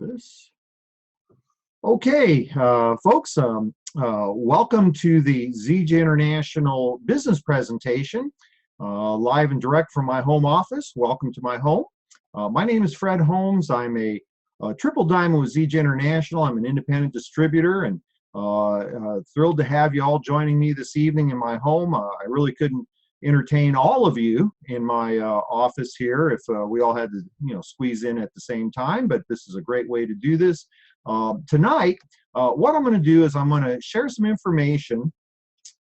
this. Okay, folks, welcome to the Zija International business presentation, live and direct from my home office. Welcome to my home. My name is Fred Holmes. I'm a triple diamond with Zija International. I'm an independent distributor, and thrilled to have you all joining me this evening in my home. I really couldn't entertain all of you in my office here if we all had to squeeze in at the same time, but this is a great way to do this. Tonight, what I'm going to do is I'm going to share some information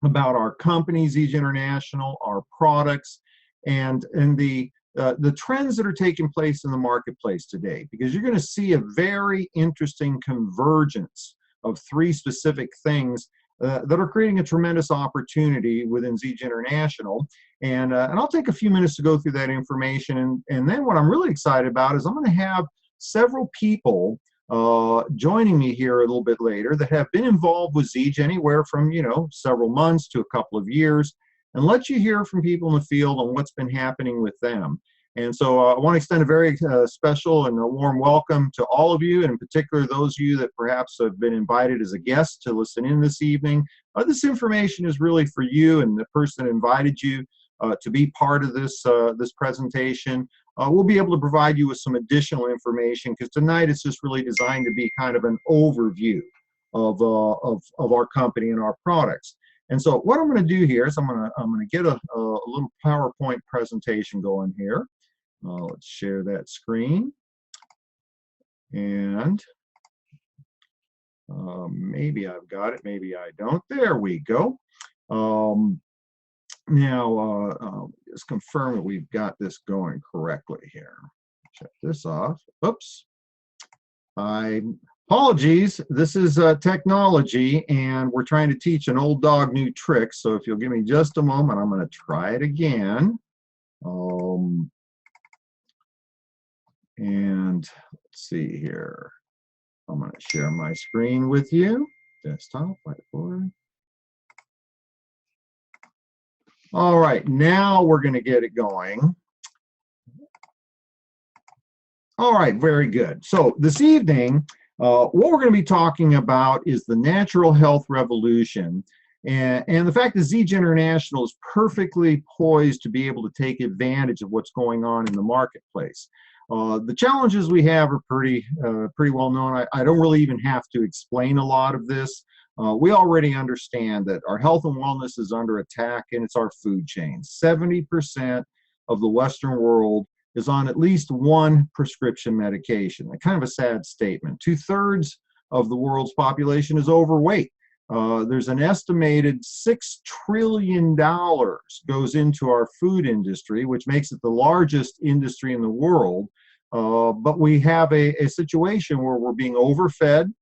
about our company, Zija International, our products, and the trends that are taking place in the marketplace today, because you're going to see a very interesting convergence of three specific things that are creating a tremendous opportunity within Zija International. And I'll take a few minutes to go through that information. And then what I'm really excited about is I'm going to have several people joining me here a little bit later that have been involved with Zija anywhere from, several months to a couple of years, and let you hear from people in the field on what's been happening with them. And so I want to extend a very special and a warm welcome to all of you, and in particular those of you that perhaps have been invited as a guest to listen in this evening. This information is really for you and the person that invited you to be part of this presentation. We'll be able to provide you with some additional information, because tonight it's just really designed to be kind of an overview of our company and our products. And so what I'm going to do here is I'm going to get a little PowerPoint presentation going here. Let's share that screen, and maybe I've got it, maybe I don't. There we go. Now, just confirm that we've got this going correctly here. Check this off. Oops. Apologies. This is technology, and we're trying to teach an old dog new tricks. So if you'll give me just a moment, I'm going to try it again. And let's see here. I'm going to share my screen with you. Desktop, whiteboard. All right, now we're going to get it going. All right, very good. So this evening, what we're going to be talking about is the natural health revolution, and the fact that Zija International is perfectly poised to be able to take advantage of what's going on in the marketplace. The challenges we have are pretty well known. I don't really even have to explain a lot of this. We already understand that our health and wellness is under attack, and it's our food chain. 70% of the Western world is on at least one prescription medication. A kind of a sad statement. 2/3 of the world's population is overweight. There's an estimated $6 trillion goes into our food industry, which makes it the largest industry in the world. But we have a situation where we're being overfed,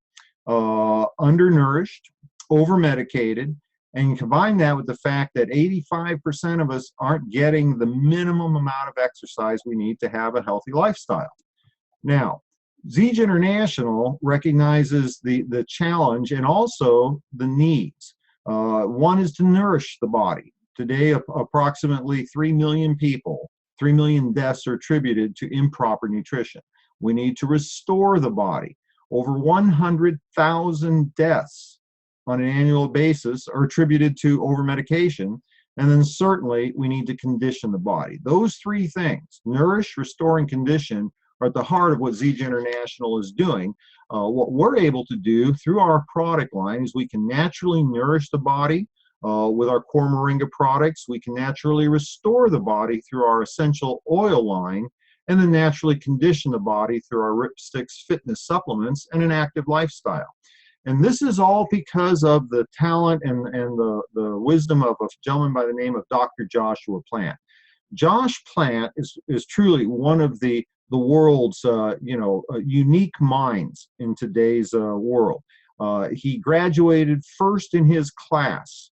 undernourished, overmedicated, and you combine that with the fact that 85% of us aren't getting the minimum amount of exercise we need to have a healthy lifestyle. Now, Zija International recognizes the challenge and also the needs. One is to nourish the body. Today, approximately 3 million people, 3 million deaths are attributed to improper nutrition. We need to restore the body. Over 100,000 deaths on an annual basis are attributed to overmedication. And then certainly we need to condition the body. Those three things, nourish, restore, and condition, are at the heart of what Zija International is doing. What we're able to do through our product line is we can naturally nourish the body with our core moringa products. We can naturally restore the body through our essential oil line, and then naturally condition the body through our Ripsticks fitness supplements and an active lifestyle. And this is all because of the talent and the wisdom of a gentleman by the name of Dr. Joshua Plant. Josh Plant is truly one of the world's unique minds in today's world. He graduated first in his class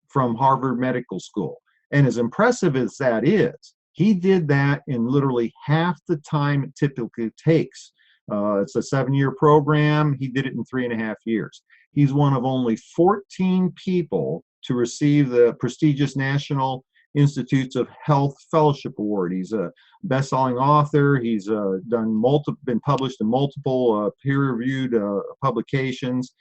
from Harvard Medical School, and as impressive as that is, he did that in literally half the time it typically takes. It's a 7-year program. He did it in 3.5 years. He's one of only 14 people to receive the prestigious National Institutes of Health Fellowship Award. He's a best-selling author. He's been published in multiple peer-reviewed publications.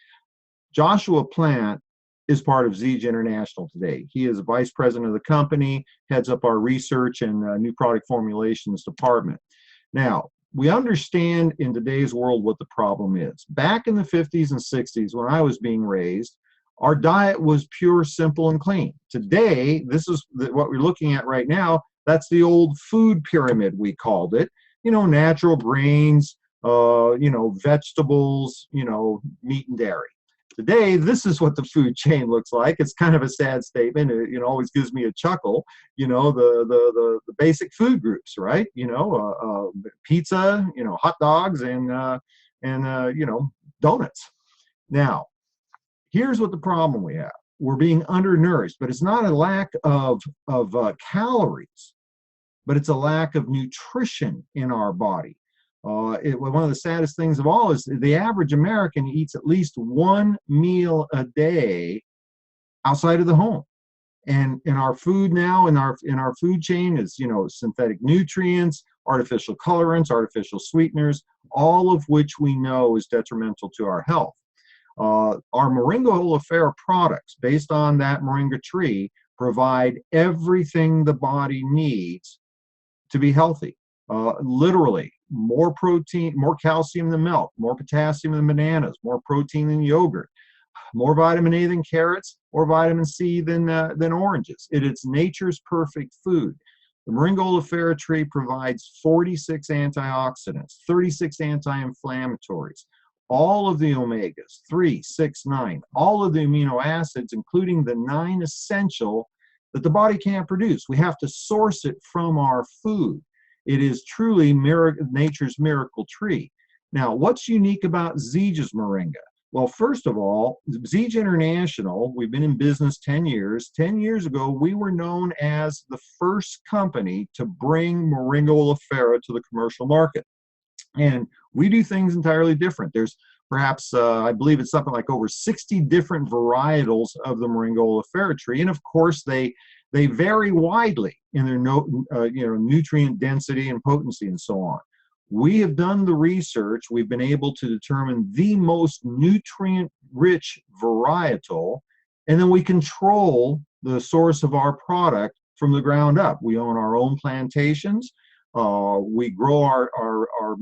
Joshua Plant is part of Zija International today. He is vice president of the company, heads up our research and new product formulations department. Now, we understand in today's world what the problem is. Back in the 50s and 60s, when I was being raised, our diet was pure, simple, and clean. Today, this is what we're looking at right now. That's the old food pyramid, we called it. You know, natural grains, vegetables, meat and dairy. Today, this is what the food chain looks like. It's kind of a sad statement. It always gives me a chuckle. The basic food groups, right? Pizza, hot dogs, and donuts. Now, here's what the problem we have. We're being undernourished, but it's not a lack of calories, but it's a lack of nutrition in our body. One of the saddest things of all is the average American eats at least one meal a day outside of the home. And in our food now, in our food chain is, synthetic nutrients, artificial colorants, artificial sweeteners, all of which we know is detrimental to our health. Our Moringa oleifera products, based on that moringa tree, provide everything the body needs to be healthy. Literally, more protein, more calcium than milk, more potassium than bananas, more protein than yogurt, more vitamin A than carrots, or vitamin C than oranges. It's nature's perfect food. The Moringa oleifera tree provides 46 antioxidants, 36 anti-inflammatories, all of the omegas, 3, 6, 9, all of the amino acids, including the 9 essential that the body can't produce. We have to source it from our food. It is truly nature's miracle tree. Now, what's unique about Zija's Moringa? Well, first of all, Zija International, we've been in business 10 years. 10 years ago, we were known as the first company to bring Moringa oleifera to the commercial market. And we do things entirely different. There's perhaps, I believe it's something like over 60 different varietals of the Moringa oleifera tree. And of course, they vary widely in their nutrient density and potency and so on. We have done the research. We've been able to determine the most nutrient-rich varietal, and then we control the source of our product from the ground up. We own our own plantations. We grow our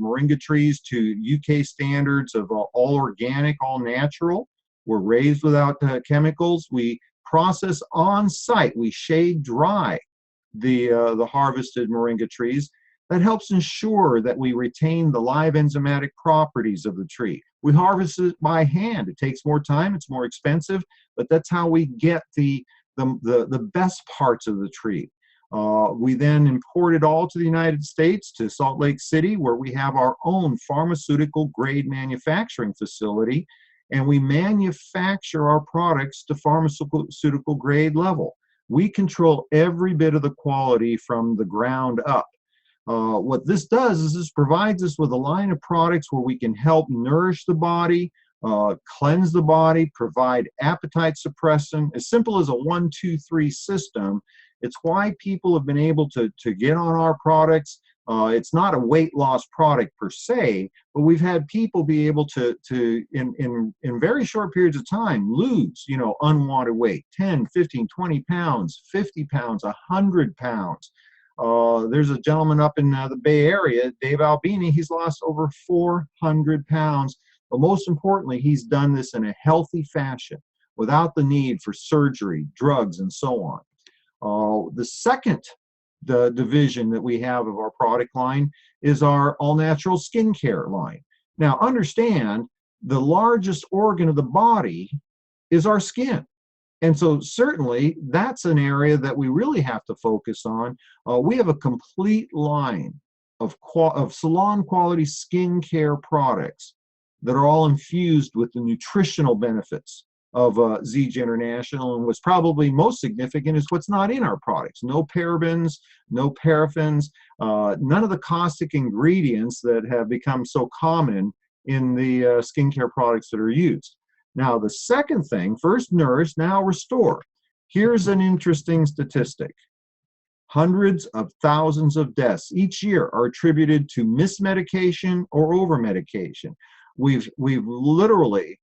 moringa trees to UK standards of all organic, all natural. We're raised without chemicals. We process on site. We shade dry the harvested moringa trees. That helps ensure that we retain the live enzymatic properties of the tree. We harvest it by hand. It takes more time, it's more expensive, but that's how we get the best parts of the tree. We then import it all to the United States, to Salt Lake City, where we have our own pharmaceutical grade manufacturing facility, and we manufacture our products to pharmaceutical grade level. We control every bit of the quality from the ground up. What this does is this provides us with a line of products where we can help nourish the body, cleanse the body, provide appetite suppressant, as simple as a 1, 2, 3 system. It's why people have been able to get on our products. It's not a weight loss product per se, but we've had people be able to in very short periods of time lose, unwanted weight, 10, 15, 20 pounds, 50 pounds, 100 pounds. There's a gentleman up in the Bay Area, Dave Albini. He's lost over 400 pounds. But most importantly, he's done this in a healthy fashion without the need for surgery, drugs, and so on. The second division that we have of our product line is our all-natural skincare line. Now, understand, the largest organ of the body is our skin. And so certainly that's an area that we really have to focus on. We have a complete line of salon quality skincare products that are all infused with the nutritional benefits of Zija International. And what's probably most significant is what's not in our products. No parabens, no paraffins, none of the caustic ingredients that have become so common in the skincare products that are used. Now, the second thing, first nourish, now restore. Here's an interesting statistic. Hundreds of thousands of deaths each year are attributed to mismedication or overmedication. We've literally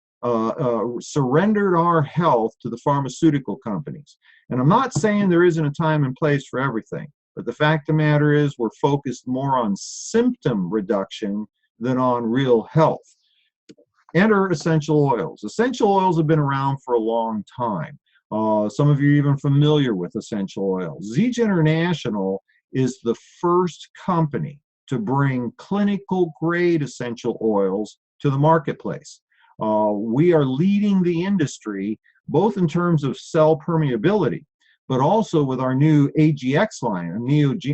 surrendered our health to the pharmaceutical companies. And I'm not saying there isn't a time and place for everything, but the fact of the matter is we're focused more on symptom reduction than on real health. Enter essential oils. Essential oils have been around for a long time. Some of you are even familiar with essential oils. Zija International is the first company to bring clinical grade essential oils to the marketplace. We are leading the industry both in terms of cell permeability, but also with our new AGX line,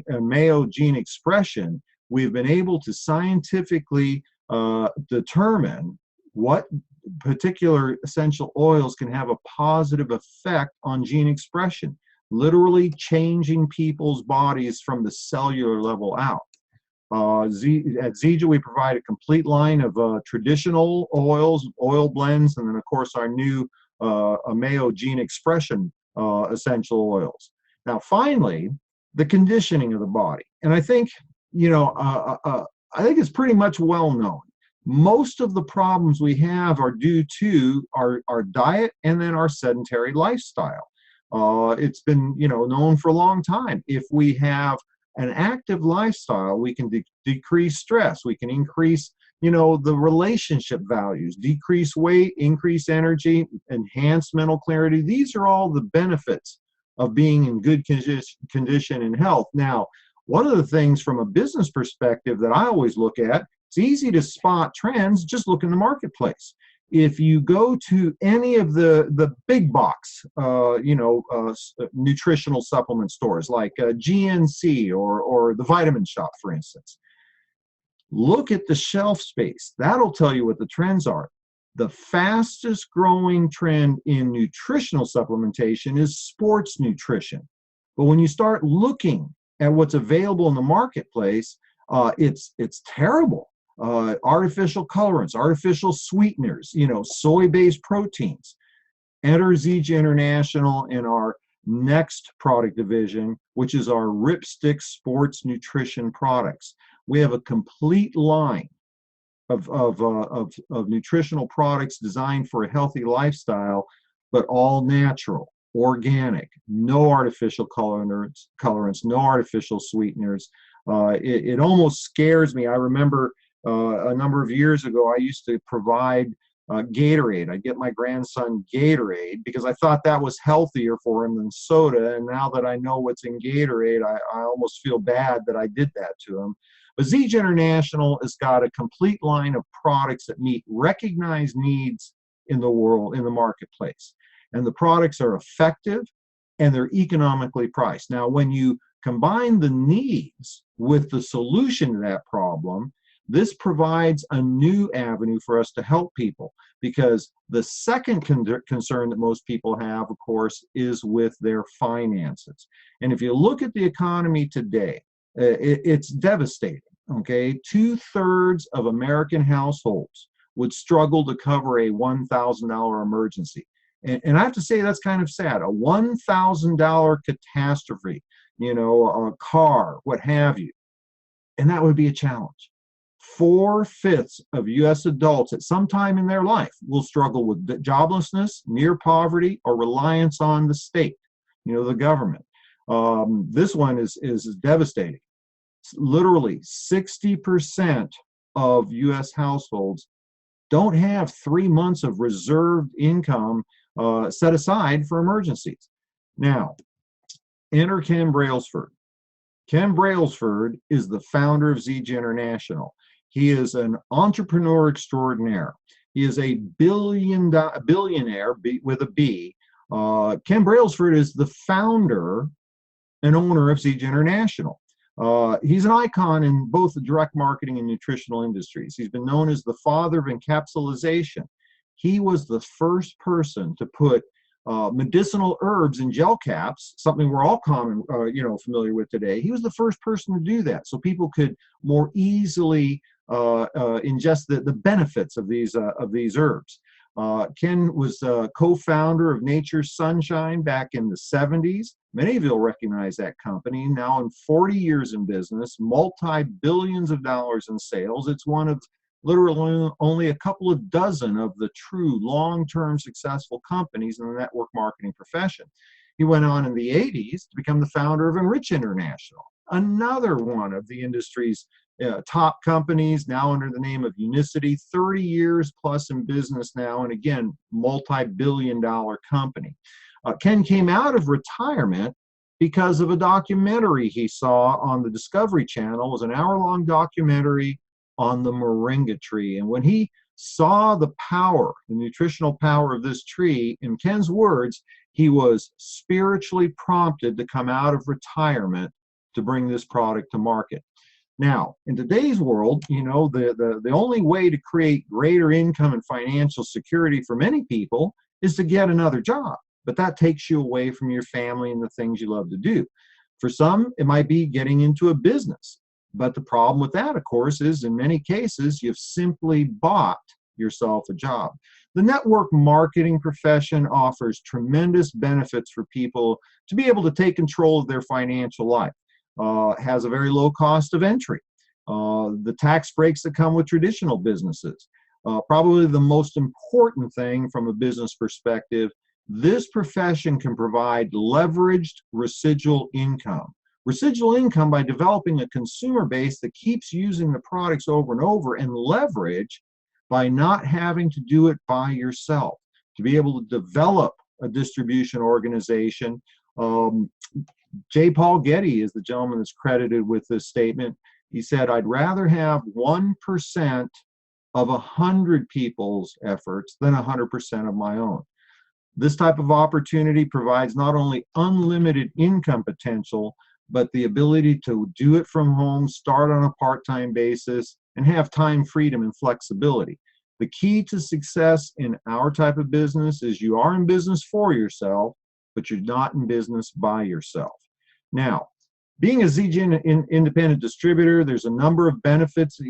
Mayo gene expression. We've been able to scientifically determine what particular essential oils can have a positive effect on gene expression, literally changing people's bodies from the cellular level out. At Zija, we provide a complete line of traditional oils, oil blends, and then, of course, our new Mayo gene expression essential oils. Now, finally, the conditioning of the body. And I think, I think it's pretty much well known. Most of the problems we have are due to our diet and then our sedentary lifestyle. It's been, known for a long time. If we have an active lifestyle, we can decrease stress. We can increase, the relationship values, decrease weight, increase energy, enhance mental clarity. These are all the benefits of being in good condition and health. Now, one of the things from a business perspective that I always look at, it's easy to spot trends, just look in the marketplace. If you go to any of the big box, nutritional supplement stores like GNC or the Vitamin Shop, for instance, look at the shelf space. That'll tell you what the trends are. The fastest growing trend in nutritional supplementation is sports nutrition. But when you start looking at what's available in the marketplace, it's terrible. Artificial colorants, artificial sweeteners, soy-based proteins. Enter Zija International in our next product division, which is our Ripstick sports nutrition products. We have a complete line of nutritional products designed for a healthy lifestyle, but all natural, organic, no artificial colorants, no artificial sweeteners. It almost scares me. I remember a number of years ago, I used to provide Gatorade. I'd get my grandson Gatorade because I thought that was healthier for him than soda. And now that I know what's in Gatorade, I almost feel bad that I did that to him. But Zija International has got a complete line of products that meet recognized needs in the world, in the marketplace. And the products are effective and they're economically priced. Now, when you combine the needs with the solution to that problem, this provides a new avenue for us to help people, because the second concern that most people have, of course, is with their finances. And if you look at the economy today, it's devastating, okay? 2/3 of American households would struggle to cover a $1,000 emergency. And I have to say that's kind of sad. A $1,000 catastrophe, a car, what have you, and that would be a challenge. 4/5 of U.S. adults at some time in their life will struggle with joblessness, near poverty, or reliance on the state, the government. This one is devastating. Literally 60% of U.S. households don't have 3 months of reserved income set aside for emergencies. Now, enter Ken Brailsford. Ken Brailsford is the founder of Zija International. He is an entrepreneur extraordinaire. He is a billionaire with a B. Ken Brailsford is the founder and owner of Zija International. He's an icon in both the direct marketing and nutritional industries. He's been known as the father of encapsulation. He was the first person to put medicinal herbs in gel caps, something we're all familiar with today. He was the first person to do that, so people could more easily ingest the benefits of these herbs. Ken was co-founder of Nature's Sunshine back in the 70s. Many of you will recognize that company. Now in 40 years in business, multi-billions of dollars in sales. It's one of literally only a couple of dozen of the true long-term successful companies in the network marketing profession. He went on in the 80s to become the founder of Zija International, another one of the industry's top companies, now under the name of Unicity, 30 years plus in business now, and again, multi-billion-dollar company. Ken came out of retirement because of a documentary he saw on the Discovery Channel. It was an hour-long documentary on the moringa tree. And when he saw the power, the nutritional power of this tree, in Ken's words, he was spiritually prompted to come out of retirement to bring this product to market. Now, in today's world, you know, the only way to create greater income and financial security for many people is to get another job. But that takes you away from your family and the things you love to do. For some, it might be getting into a business. But the problem with that, of course, is in many cases, you've simply bought yourself a job. The network marketing profession offers tremendous benefits for people to be able to take control of their financial life. Has a very low cost of entry. The tax breaks that come with traditional businesses. Probably the most important thing from a business perspective, this profession can provide leveraged residual income. Residual income by developing a consumer base that keeps using the products over and over, and leverage by not having to do it by yourself, to be able to develop a distribution organization. J. Paul Getty is the gentleman that's credited with this statement. He said, "I'd rather have 1% of 100 people's efforts than 100% of my own." This type of opportunity provides not only unlimited income potential, but the ability to do it from home, start on a part-time basis, and have time freedom and flexibility. The key to success in our type of business is you are in business for yourself, but you're not in business by yourself. Now, being a Zija independent distributor, there's a number of benefits that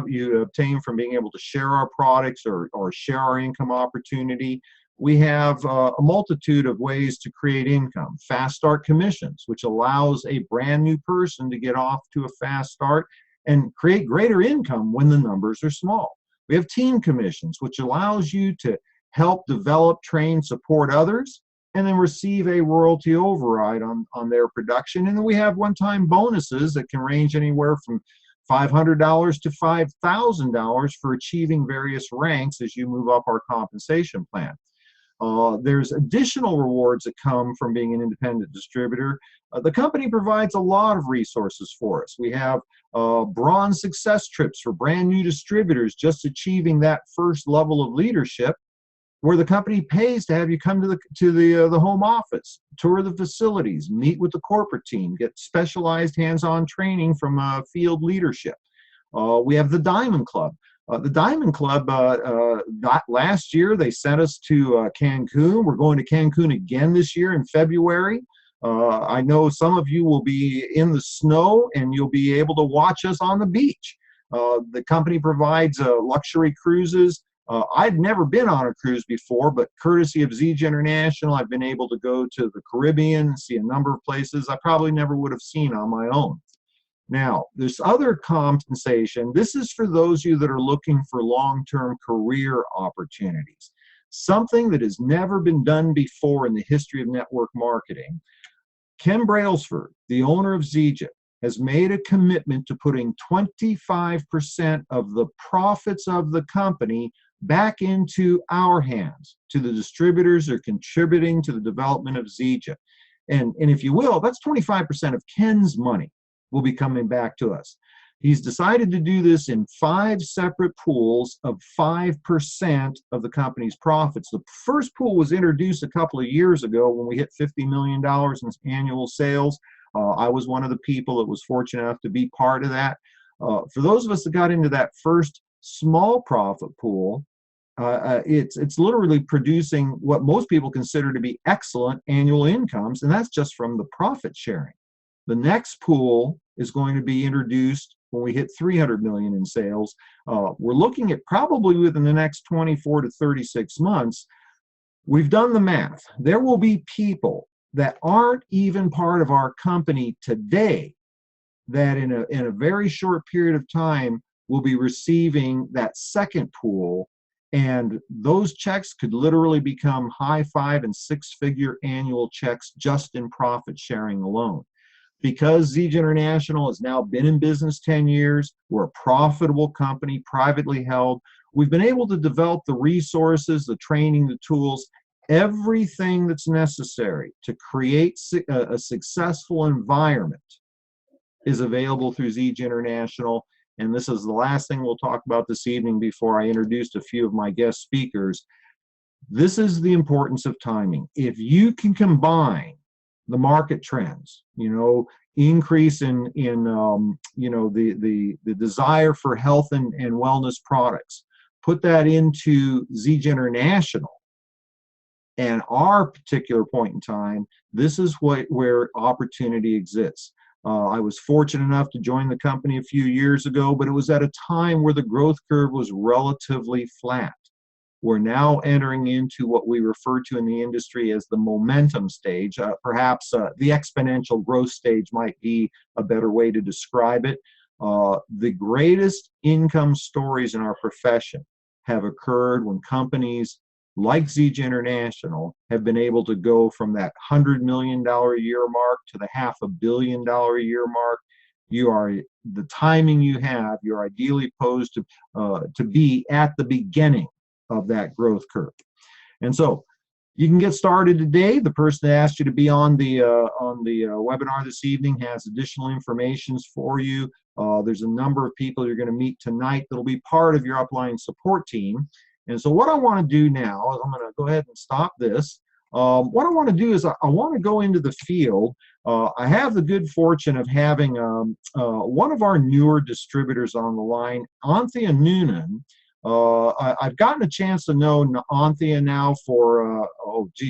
you obtain from being able to share our products or share our income opportunity. We have a multitude of ways to create income. Fast start commissions, which allows a brand new person to get off to a fast start and create greater income when the numbers are small. We have team commissions, which allows you to help develop, train, support others, and then receive a royalty override on their production. And then we have one-time bonuses that can range anywhere from $500 to $5,000 for achieving various ranks as you move up our compensation plan. There's additional rewards that come from being an independent distributor. The company provides a lot of resources for us. We have bronze success trips for brand new distributors just achieving that first level of leadership, where the company pays to have you come to the home office, tour the facilities, meet with the corporate team, get specialized hands-on training from field leadership. We have the Diamond Club. The Diamond Club, last year, they sent us to Cancun. We're going to Cancun again this year in February. I know some of you will be in the snow and you'll be able to watch us on the beach. The company provides luxury cruises. I'd never been on a cruise before, but courtesy of Zija International, I've been able to go to the Caribbean, see a number of places I probably never would have seen on my own. Now, there's other compensation. This is for those of you that are looking for long-term career opportunities. Something that has never been done before in the history of network marketing. Ken Brailsford, the owner of Zija, has made a commitment to putting 25% of the profits of the company back into our hands, to the distributors who are contributing to the development of Zija. And if you will, that's 25% of Ken's money will be coming back to us. He's decided to do this in 5 separate pools of 5% of the company's profits. The first pool was introduced a couple of years ago when we hit $50 million in annual sales. I was one of the people that was fortunate enough to be part of that. For those of us that got into that first small profit pool, it's literally producing what most people consider to be excellent annual incomes, and that's just from the profit sharing. The next pool is going to be introduced when we hit 300 million in sales. We're looking at probably within the next 24 to 36 months. We've done the math. There will be people that aren't even part of our company today that in a very short period of time will be receiving that second pool, and those checks could literally become high 5 and 6-figure annual checks just in profit sharing alone. Because Zija International has now been in business 10 years, we're a profitable company, privately held. We've been able to develop the resources, the training, the tools, everything that's necessary to create a successful environment is available through Zija International. And this is the last thing we'll talk about this evening before I introduce a few of my guest speakers. This is the importance of timing. If you can combine the market trends, increase in the desire for health and wellness products, put that into Zija International and our particular point in time, this is where opportunity exists. I was fortunate enough to join the company a few years ago, but it was at a time where the growth curve was relatively flat. We're now entering into what we refer to in the industry as the momentum stage. Perhaps the exponential growth stage might be a better way to describe it. The greatest income stories in our profession have occurred when companies like Zija International have been able to go from that $100 million a year mark to the $500 million a year mark. The timing you have, you're ideally posed to be at the beginning of that growth curve. And so you can get started today. The person that asked you to be on the webinar this evening has additional information for you. There's a number of people you're going to meet tonight that'll be part of your upline support team. And so what I want to do now is I'm going to go ahead and stop this. What I want to do is I want to go into the field. I have the good fortune of having one of our newer distributors on the line, Anthea Noonan. I've gotten a chance to know Anthea now for,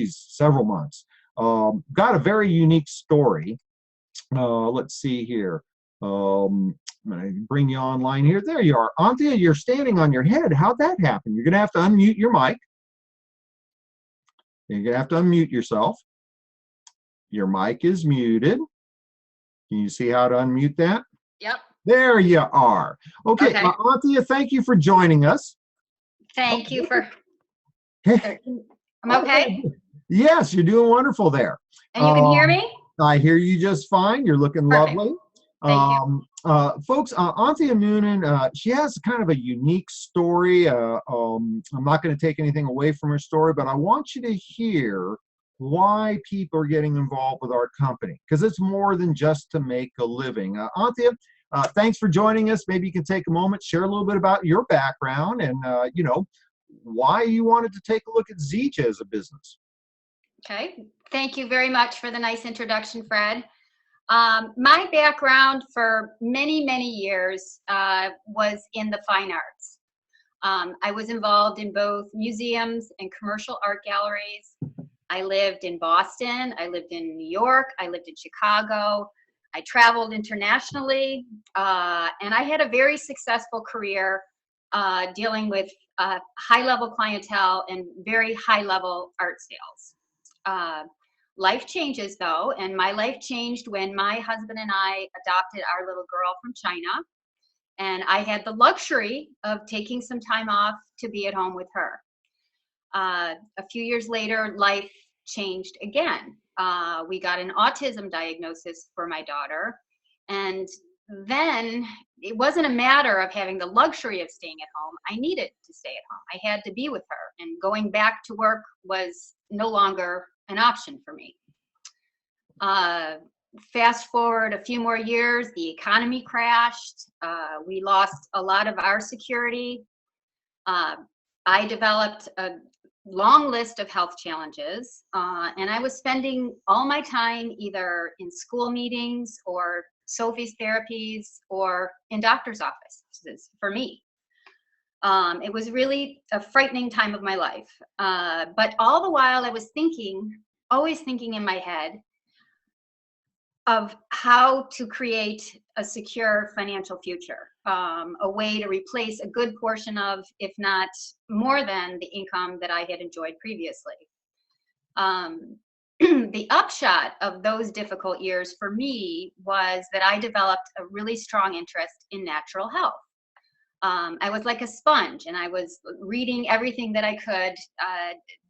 several months. Got a very unique story. Let's see here. I'm going to bring you online here. There you are. Anthea, you're standing on your head. How'd that happen? You're going to have to unmute your mic. You're going to have to unmute yourself. Your mic is muted. Can you see how to unmute that? Yep. There you are. Okay. Anthea, thank you for joining us. Thank you for... I'm okay? Yes, you're doing wonderful there. And you can hear me? I hear you just fine. You're looking Perfect. lovely. Thank you. Folks, Anthea Noonan, she has kind of a unique story. I'm not going to take anything away from her story, but I want you to hear why people are getting involved with our company, because it's more than just to make a living. Anthea, thanks for joining us. Maybe you can take a moment, share a little bit about your background and, why you wanted to take a look at Zija as a business. Okay. Thank you very much for the nice introduction, Fred. My background for many, many years was in the fine arts. I was involved in both museums and commercial art galleries. I lived in Boston. I lived in New York. I lived in Chicago. I traveled internationally. And I had a very successful career dealing with high-level clientele and very high-level art sales. Life changes though, and my life changed when my husband and I adopted our little girl from China, and I had the luxury of taking some time off to be at home with her. A few years later, life changed again. We got an autism diagnosis for my daughter, and then it wasn't a matter of having the luxury of staying at home. I needed to stay at home. I had to be with her, and going back to work was no longer an option for me. Fast forward a few more years, the economy crashed. We lost a lot of our security. I developed a long list of health challenges, and I was spending all my time either in school meetings or Sophie's therapies or in doctor's offices for me. It was really a frightening time of my life. But all the while I was thinking, always thinking in my head, of how to create a secure financial future, a way to replace a good portion of, if not more than, the income that I had enjoyed previously. The upshot of those difficult years for me was that I developed a really strong interest in natural health. I was like a sponge, and I was reading everything that I could,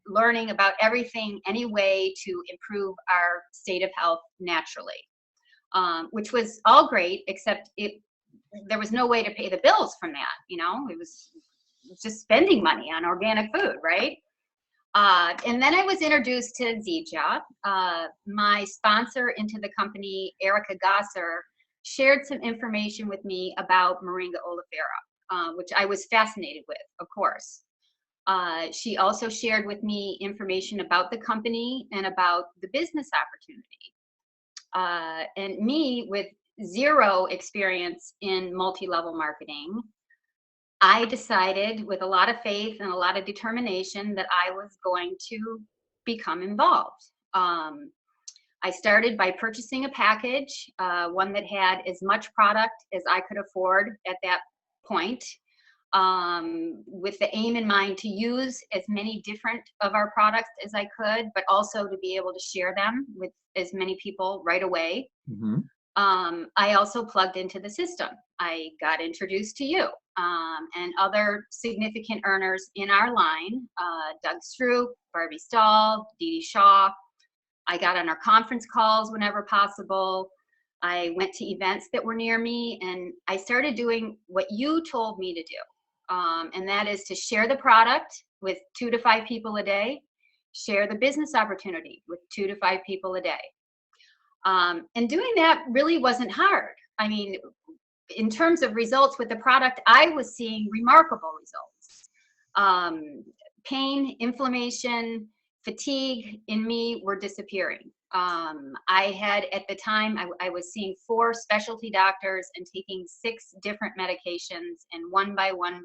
learning about everything, any way to improve our state of health naturally, which was all great, except there was no way to pay the bills from that. It was just spending money on organic food, right? And then I was introduced to Zija. My sponsor into the company, Erica Gosser, shared some information with me about Moringa oleifera, which I was fascinated with, of course. She also shared with me information about the company and about the business opportunity. And me, with zero experience in multi-level marketing, I decided, with a lot of faith and a lot of determination, that I was going to become involved. I started by purchasing a package, one that had as much product as I could afford at that point, with the aim in mind to use as many different of our products as I could, but also to be able to share them with as many people right away. Mm-hmm. I also plugged into the system. I got introduced to you and other significant earners in our line, Doug Stroop, Barbie Stahl, Dee Dee Shaw. I got on our conference calls whenever possible. I went to events that were near me, and I started doing what you told me to do. And that is to share the product with 2 to 5 people a day, share the business opportunity with 2 to 5 people a day. And doing that really wasn't hard. I mean, in terms of results with the product, I was seeing remarkable results. Pain, inflammation, fatigue in me were disappearing. I had, at the time, I was seeing 4 specialty doctors and taking 6 different medications, and one by one,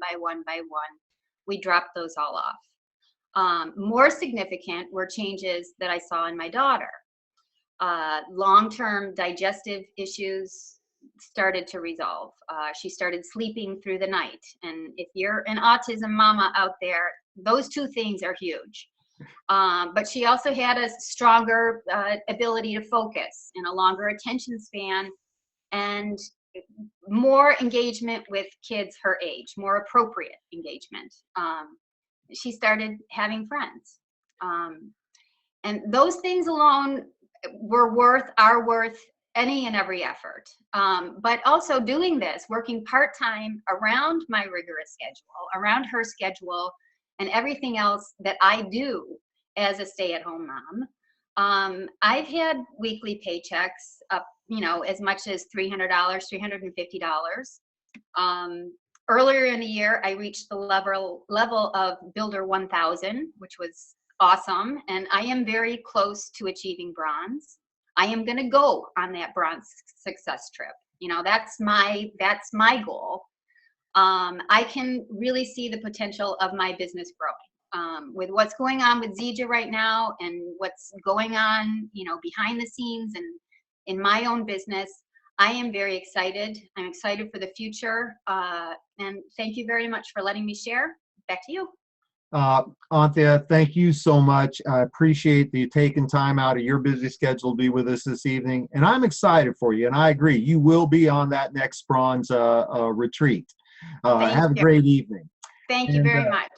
we dropped those all off. More significant were changes that I saw in my daughter. Long-term digestive issues started to resolve. She started sleeping through the night. And if you're an autism mama out there, those 2 things are huge. But she also had a stronger ability to focus and a longer attention span, and more engagement with kids her age, more appropriate engagement. She started having friends. And those things alone are worth any and every effort. But also doing this, working part-time around my rigorous schedule, around her schedule, and everything else that I do as a stay-at-home mom. I've had weekly paychecks up, as much as $300, $350. Earlier in the year, I reached the level of Builder 1000, which was awesome. And I am very close to achieving bronze. I am going to go on that bronze success trip. That's my goal. I can really see the potential of my business growing. With what's going on with Zija right now, and what's going on, behind the scenes and in my own business, I am very excited. I'm excited for the future. And thank you very much for letting me share. Back to you. Anthea, thank you so much. I appreciate you taking time out of your busy schedule to be with us this evening. And I'm excited for you. And I agree, you will be on that next bronze retreat. Have a great evening. Thank you very much.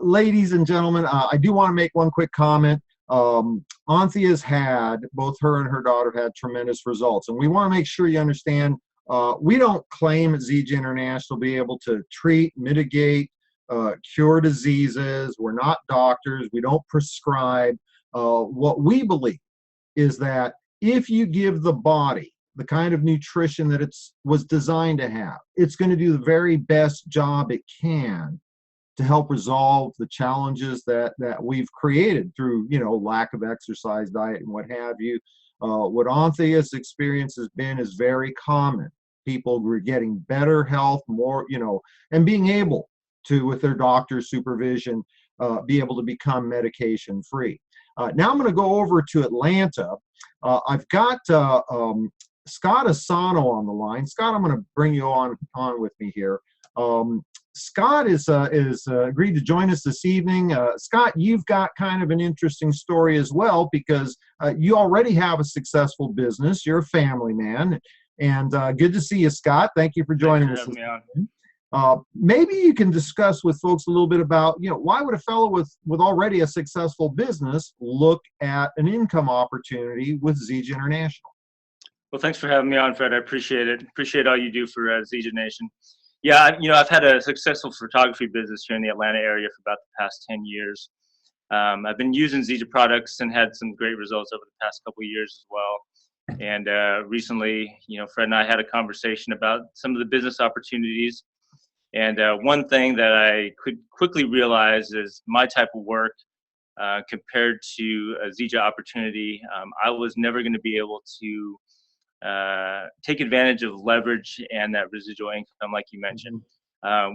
Ladies and gentlemen, I do want to make one quick comment. Anthea's both her and her daughter have had tremendous results. And we want to make sure you understand, we don't claim at Zija International to be able to treat, mitigate, cure diseases. We're not doctors. We don't prescribe. What we believe is that if you give the body the kind of nutrition that it was designed to have, it's going to do the very best job it can to help resolve the challenges that we've created through, lack of exercise, diet, and what have you. What Anthea's experience has been is very common. People were getting better health, more, and being able to, with their doctor's supervision, be able to become medication free. Now I'm going to go over to Atlanta. I've got Scott Asano on the line. Scott, I'm going to bring you on with me here. Scott is agreed to join us this evening. Scott, you've got kind of an interesting story as well, because you already have a successful business. You're a family man, and good to see you, Scott. Thank you for joining us. Maybe you can discuss with folks a little bit about, why would a fellow with already a successful business look at an income opportunity with Zija International? Well, thanks for having me on, Fred. I appreciate it. Appreciate all you do for Zija Nation. Yeah, I've had a successful photography business here in the Atlanta area for about the past 10 years. I've been using Zija products and had some great results over the past couple of years as well. And recently, Fred and I had a conversation about some of the business opportunities. And one thing that I could quickly realize is my type of work compared to a Zija opportunity, I was never going to be able to take advantage of leverage and that residual income, like you mentioned.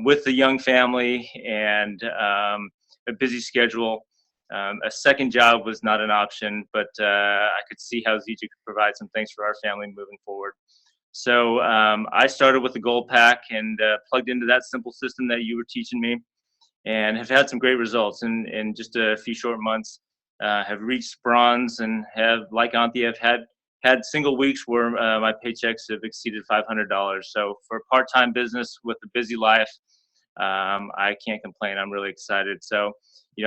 With a young family and a busy schedule, a second job was not an option, but I could see how Zija could provide some things for our family moving forward. So I started with the gold pack and plugged into that simple system that you were teaching me, and have had some great results in just a few short months. Have reached bronze and have, like Anthea, have had single weeks where my paychecks have exceeded $500. So for a part-time business with a busy life, I can't complain. I'm really excited. So,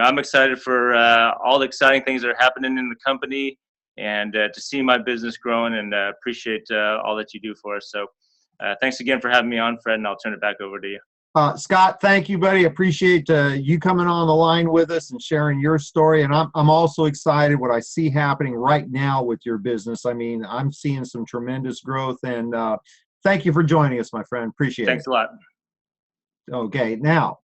I'm excited for all the exciting things that are happening in the company, and to see my business growing, and appreciate all that you do for us. So thanks again for having me on, Fred, and I'll turn it back over to you. Scott, thank you, buddy. Appreciate you coming on the line with us and sharing your story. And I'm also excited what I see happening right now with your business. I mean, I'm seeing some tremendous growth, and thank you for joining us, my friend. Appreciate it. Thanks a lot. Okay, now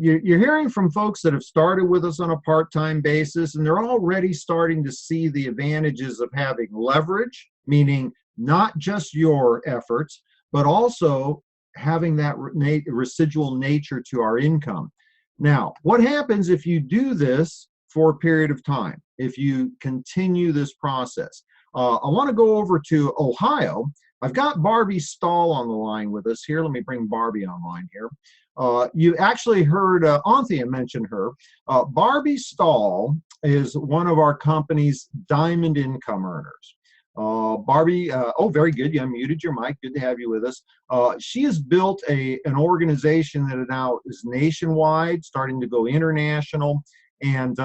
you're hearing from folks that have started with us on a part-time basis, and they're already starting to see the advantages of having leverage, meaning not just your efforts, but also having that residual nature to our income. Now, what happens if you do this for a period of time, if you continue this process? I want to go over to Ohio. I've got Barbie Stahl on the line with us here. Let me bring Barbie online here. You actually heard Anthea mention her. Barbie Stahl is one of our company's diamond income earners. Barbie, very good. You unmuted your mic. Good to have you with us. She has built an organization that now is nationwide, starting to go international, and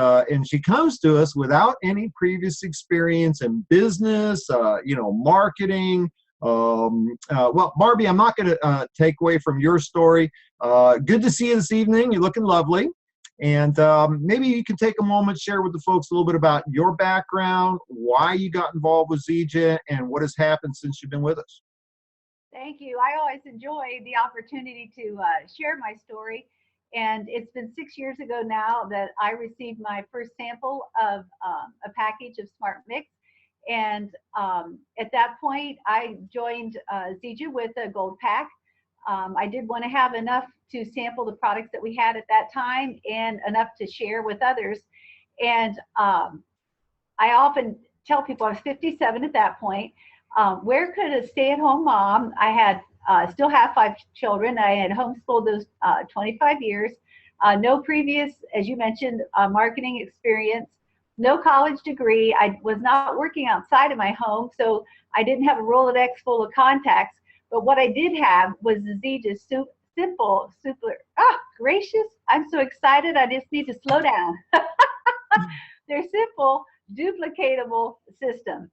she comes to us without any previous experience in business, marketing. Well, Barbie, I'm not going to take away from your story. Good to see you this evening. You're looking lovely. And maybe you can take a moment, share with the folks a little bit about your background, why you got involved with Zija, and what has happened since you've been with us. Thank you. I always enjoy the opportunity to share my story. And it's been 6 years ago now that I received my first sample of a package of Smart Mix. And at that point, I joined Zija with a gold pack. I did want to have enough to sample the products that we had at that time and enough to share with others. And I often tell people, I was 57 at that point, where could a stay-at-home mom, I had still have 5 children, I had homeschooled those 25 years, no previous, as you mentioned, marketing experience, no college degree. I was not working outside of my home, so I didn't have a Rolodex full of contacts. But what I did have was the Zija simple, super, gracious, I'm so excited, I just need to slow down. They're simple, duplicatable system.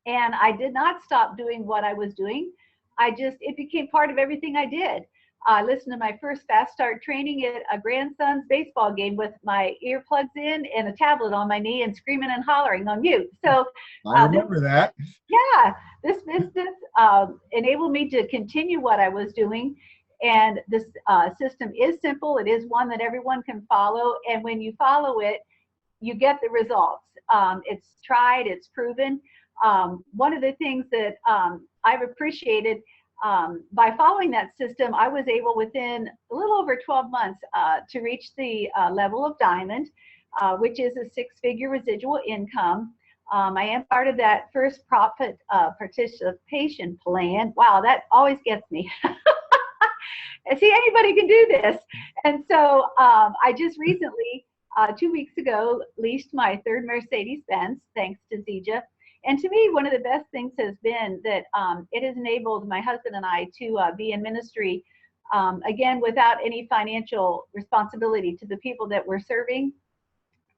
And I did not stop doing what I was doing. It became part of everything I did. I listened to my first fast start training at a grandson's baseball game with my earplugs in and a tablet on my knee and screaming and hollering on mute. So I remember that. Yeah, this business enabled me to continue what I was doing. And this system is simple. It is one that everyone can follow. And when you follow it, you get the results. It's tried, it's proven. One of the things that I've appreciated by following that system, I was able within a little over 12 months to reach the level of diamond. which is a six-figure residual income. I am part of that first profit participation plan. Wow, that always gets me. See, anybody can do this. And so I just recently, 2 weeks ago, leased my third Mercedes-Benz, thanks to Zija. And to me, one of the best things has been that it has enabled my husband and I to be in ministry, again, without any financial responsibility to the people that we're serving.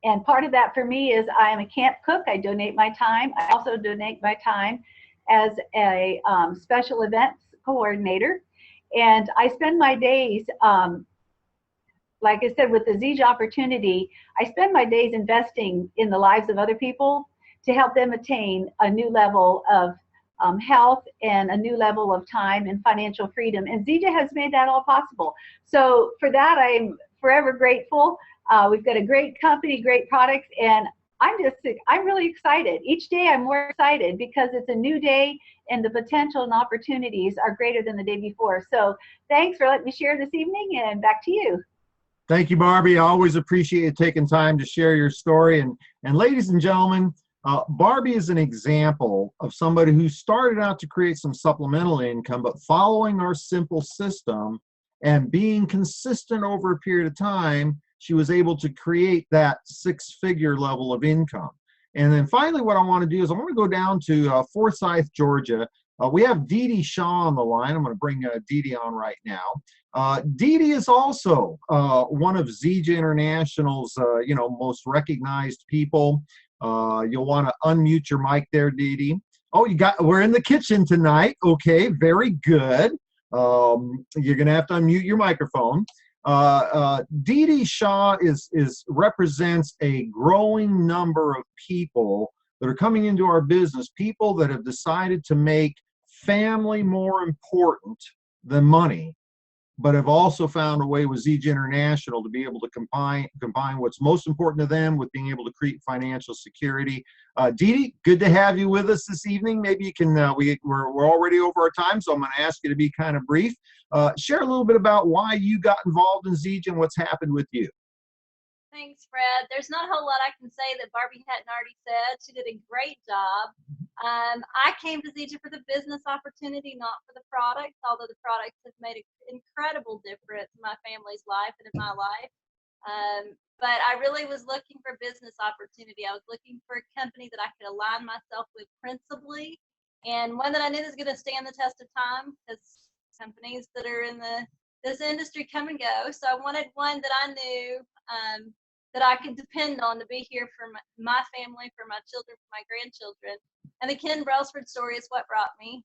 And part of that for me is I am a camp cook. I donate my time. I also donate my time as a special events coordinator. And I spend my days, like I said, with the Zija opportunity, I spend my days investing in the lives of other people to help them attain a new level of health and a new level of time and financial freedom. And Zija has made that all possible. So for that, I'm forever grateful. We've got a great company, great products, and I'm really excited. Each day I'm more excited because it's a new day and the potential and opportunities are greater than the day before. So thanks for letting me share this evening, and back to you. Thank you, Barbie. I always appreciate you taking time to share your story. And ladies and gentlemen, Barbie is an example of somebody who started out to create some supplemental income, but following our simple system and being consistent over a period of time, she was able to create that six-figure level of income. And then finally, what I want to do is I want to go down to Forsyth, Georgia. We have Dee Dee Shaw on the line. I'm going to bring Dee Dee on right now. Dee Dee is also one of Zija International's most recognized people. You'll want to unmute your mic there, Dee Dee. Oh, we're in the kitchen tonight. Okay, very good. You're going to have to unmute your microphone. Dee Dee Shaw represents a growing number of people that are coming into our business, people that have decided to make family more important than money, but have also found a way with Zija International to be able to combine what's most important to them with being able to create financial security. Dee Dee, good to have you with us this evening. Maybe you can, we're already over our time, so I'm going to ask you to be kind of brief. Share a little bit about why you got involved in Zija and what's happened with you. Thanks, Fred. There's not a whole lot I can say that Barbie hadn't already said. She did a great job. I came to Zija for the business opportunity, not for the products, although the products have made an incredible difference in my family's life and in my life. But I really was looking for business opportunity. I was looking for a company that I could align myself with principally, and one that I knew was going to stand the test of time, because companies that are in this industry come and go. So I wanted one that I knew that I could depend on to be here for my family, for my children, for my grandchildren. And the Ken Brailsford story is what brought me.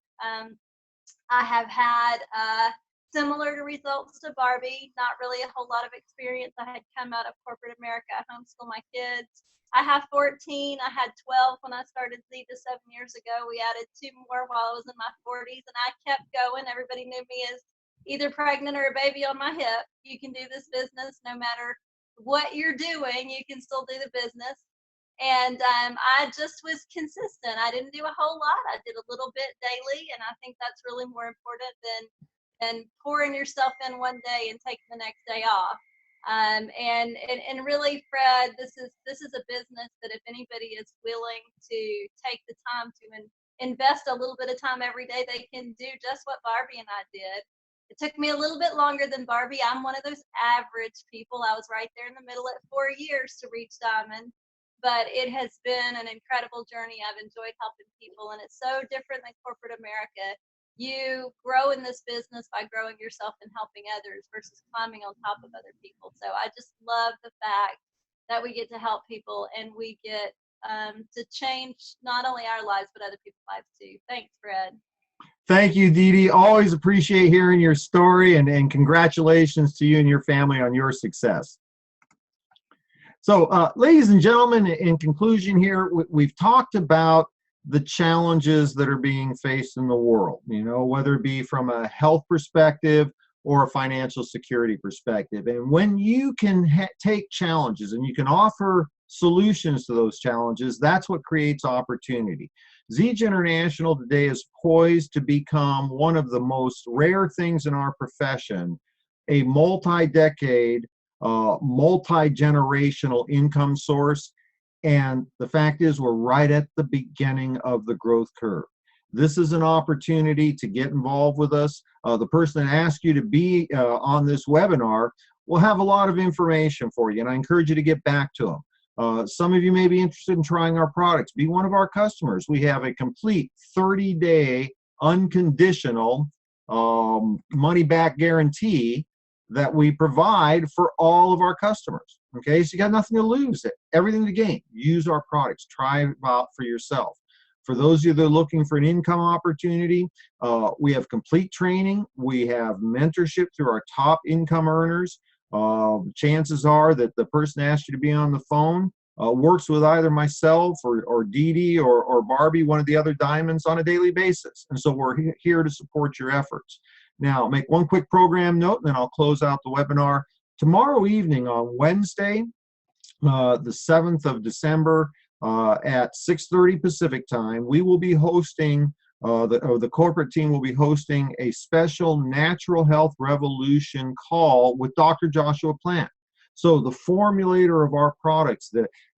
I have had similar to results to Barbie, not really a whole lot of experience. I had come out of corporate America. I homeschool my kids. I have 14. I had 12 when I started Zija 7 years ago. We added 2 more while I was in my 40s, and I kept going. Everybody knew me as either pregnant or a baby on my hip. You can do this business no matter what you're doing, you can still do the business. And I just was consistent. I didn't do a whole lot. I did a little bit daily, and I think that's really more important than pouring yourself in one day and taking the next day off. And really, Fred, this is a business that if anybody is willing to take the time to invest a little bit of time every day, they can do just what Barbie and I did. It took me a little bit longer than Barbie. I'm one of those average people. I was right there in the middle at 4 years to reach diamond, but it has been an incredible journey. I've enjoyed helping people, and it's so different than corporate America. You grow in this business by growing yourself and helping others versus climbing on top of other people. So I just love the fact that we get to help people, and we get to change not only our lives, but other people's lives too. Thanks, Fred. Thank you, Dee Dee. Always appreciate hearing your story, and congratulations to you and your family on your success. So, ladies and gentlemen, in conclusion here, we've talked about the challenges that are being faced in the world, whether it be from a health perspective or a financial security perspective. And when you can take challenges and you can offer solutions to those challenges, that's what creates opportunity. Zija International today is poised to become one of the most rare things in our profession, a multi-decade multi-generational income source. And the fact is, we're right at the beginning of the growth curve. This is an opportunity to get involved with us. The person that asked you to be on this webinar will have a lot of information for you, and I encourage you to get back to them. Some of you may be interested in trying our products. Be one of our customers. We have a complete 30-day unconditional money-back guarantee that we provide for all of our customers. Okay, so you got nothing to lose, everything to gain. Use our products. Try it out for yourself. For those of you that are looking for an income opportunity, we have complete training. We have mentorship through our top income earners. Chances are that the person asked you to be on the phone works with either myself or Dee Dee or Barbie, one of the other diamonds, on a daily basis. And so we're here to support your efforts. Now, make one quick program note, and then I'll close out the webinar. Tomorrow evening on Wednesday, the 7th of December, at 6:30 Pacific time, we will be hosting, the corporate team will be hosting a special Natural Health Revolution call with Dr. Joshua Plant. So the formulator of our products,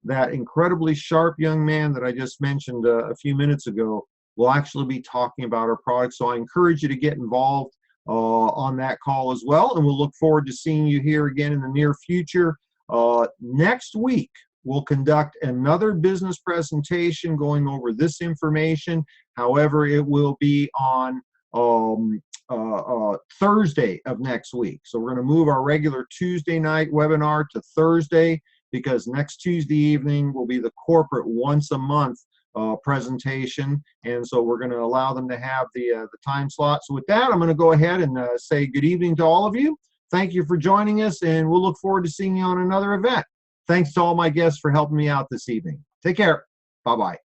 that incredibly sharp young man that I just mentioned a few minutes ago, will actually be talking about our products. So I encourage you to get involved on that call as well, and we'll look forward to seeing you here again in the near future. Next week, we'll conduct another business presentation going over this information. However, it will be on Thursday of next week. So we're going to move our regular Tuesday night webinar to Thursday, because next Tuesday evening will be the corporate once a month presentation, and so we're going to allow them to have the time slot. So with that, I'm going to go ahead and say good evening to all of you. Thank you for joining us, and we'll look forward to seeing you on another event. Thanks to all my guests for helping me out this evening. Take care. Bye-bye.